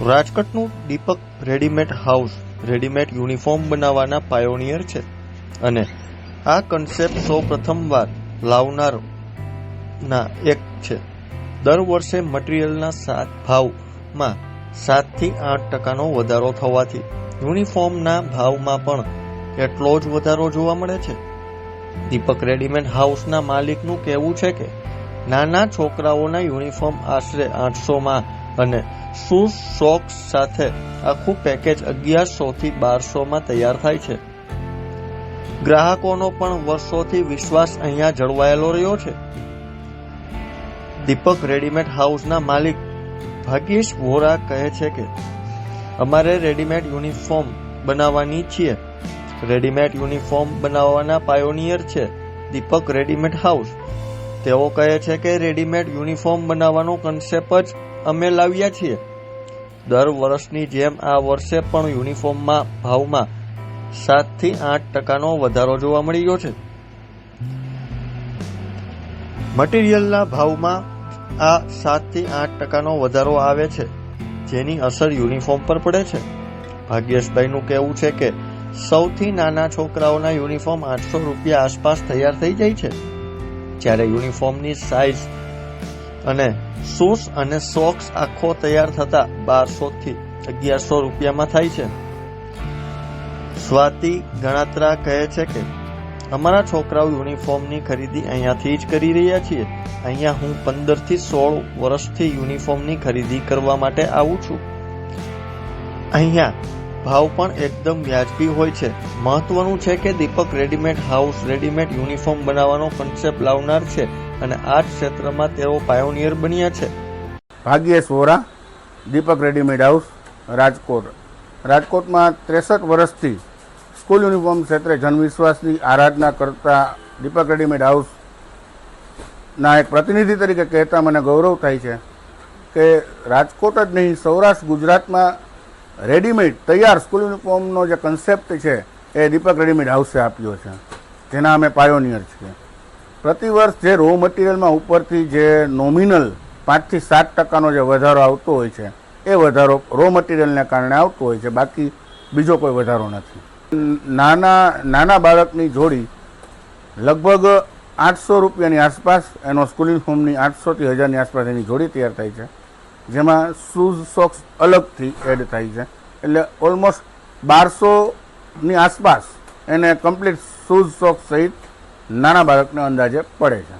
રાજકોટનું દીપક readymade house readymade uniform બનાવવાના pioneer છે અને આ કન્સેપ્ટ સૌ પ્રથમવાર લાવનારના એક છે. દર વર્ષે મટીરીયલના ભાવમાં 7 થી 8% વધારો થવાથી યુનિફોર્મના ભાવમાં પણ એટલો જ વધારો જોવા મળે છે. દીપક રેડીમેડ હાઉસના માલિકનું કહેવું છે કે નાના છોકરાઓના યુનિફોર્મ આશરે 800માં અને શૂઝ સોક્સ સાથે આખું પેકેજ 1100 થી 1200માં તૈયાર થાય છે. ગ્રાહકોનો પણ વર્ષોથી વિશ્વાસ અહીંયા જળવાયેલો રહ્યો છે. દીપક રેડીમેડ હાઉસના માલિક ભાગ્યેશ વોરા કહે છે કે અમારે રેડીમેડ યુનિફોર્મ બનાવવાની છીએ. રેડીમેડ યુનિફોર્મ બનાવવાના પાયોનિયર છે દીપક રેડીમેડ હાઉસ. તેઓ કહે છે કે રેડીમેડ યુનિફોર્મ બનાવવાનો કન્સેપ્ટ જ અમે લાવ્યા છીએ. દર વર્ષની જેમ આ વર્ષે પણ યુનિફોર્મમાં ભાવમાં 7 થી 8% વધારો જોવા મળી ગયો છે. મટીરીયલના ભાવમાં આ 7 થી 8% વધારો આવે છે, જેની અસર યુનિફોર્મ પર પડે છે. ભાગ્યેશભાઈનું કહેવું છે કે સૌથી નાના છોકરાઓના યુનિફોર્મ 800 રૂપિયા આસપાસ તૈયાર થઈ જાય છે, જ્યારે યુનિફોર્મની સાઇઝ અને શૂઝ અને સોક્સ આખો તૈયાર થતા 1200 થી 1100 રૂપિયામાં થાય છે. સ્વાતિ ગણાત્રા કહે છે કે અમારા છોકરાઓ યુનિફોર્મની ખરીદી અહીંયાથી જ કરી રહ્યા છીએ. અહીંયા હું 15 થી 16 વર્ષથી યુનિફોર્મની ખરીદી કરવા માટે આવું છું. અહીંયા ભાવ પણ એકદમ વ્યાજબી હોય છે. મહત્વનું છે કે દીપક રેડીમેડ હાઉસ રેડીમેડ યુનિફોર્મ બનાવવાનો કન્સેપ્ટ લાવનાર છે અને આ ક્ષેત્રમાં તેઓ પાયોનિયર બન્યા છે. ભાગ્યેશ વોરા, દીપક રેડીમેડ હાઉસ, રાજકોટ. રાજકોટમાં 63 વર્ષથી સ્કૂલ યુનિફોર્મ ક્ષેત્રે જનવિશ્વાસની આરાધના કરતા દીપક રેડીમેડ હાઉસના એક પ્રતિનિધિ તરીકે કહેતા મને ગૌરવ થાય છે કે રાજકોટ જ નહીં, સૌરાષ્ટ્ર ગુજરાતમાં રેડીમેડ તૈયાર સ્કૂલ યુનિફોર્મનો જે કન્સેપ્ટ છે એ દીપક રેડીમેડ હાઉસે આપ્યો છે, જેના અમે પાયોનિયર છીએ. પ્રતિવર્ષ જે રો મટીરિયલમાં ઉપરથી જે નોમિનલ 5 થી 7% જે વધારો આવતો હોય છે એ વધારો રો મટીરિયલને કારણે આવતો હોય છે, બાકી બીજો કોઈ વધારો નથી. નાના બાળકની જોડી લગભગ 800 રૂપિયાની આસપાસ, એનો સ્કૂલ યુનિફોર્મની 800 થી 1000ની આસપાસ એની જોડી તૈયાર થાય છે, જેમાં શૂઝ સોક્સ અલગથી એડ થાય છે. એટલે ઓલમોસ્ટ 1200ની આસપાસ એને કમ્પ્લીટ શૂઝ સોક્સ સહિત નાના બાળકને અંદાજે પડે છે.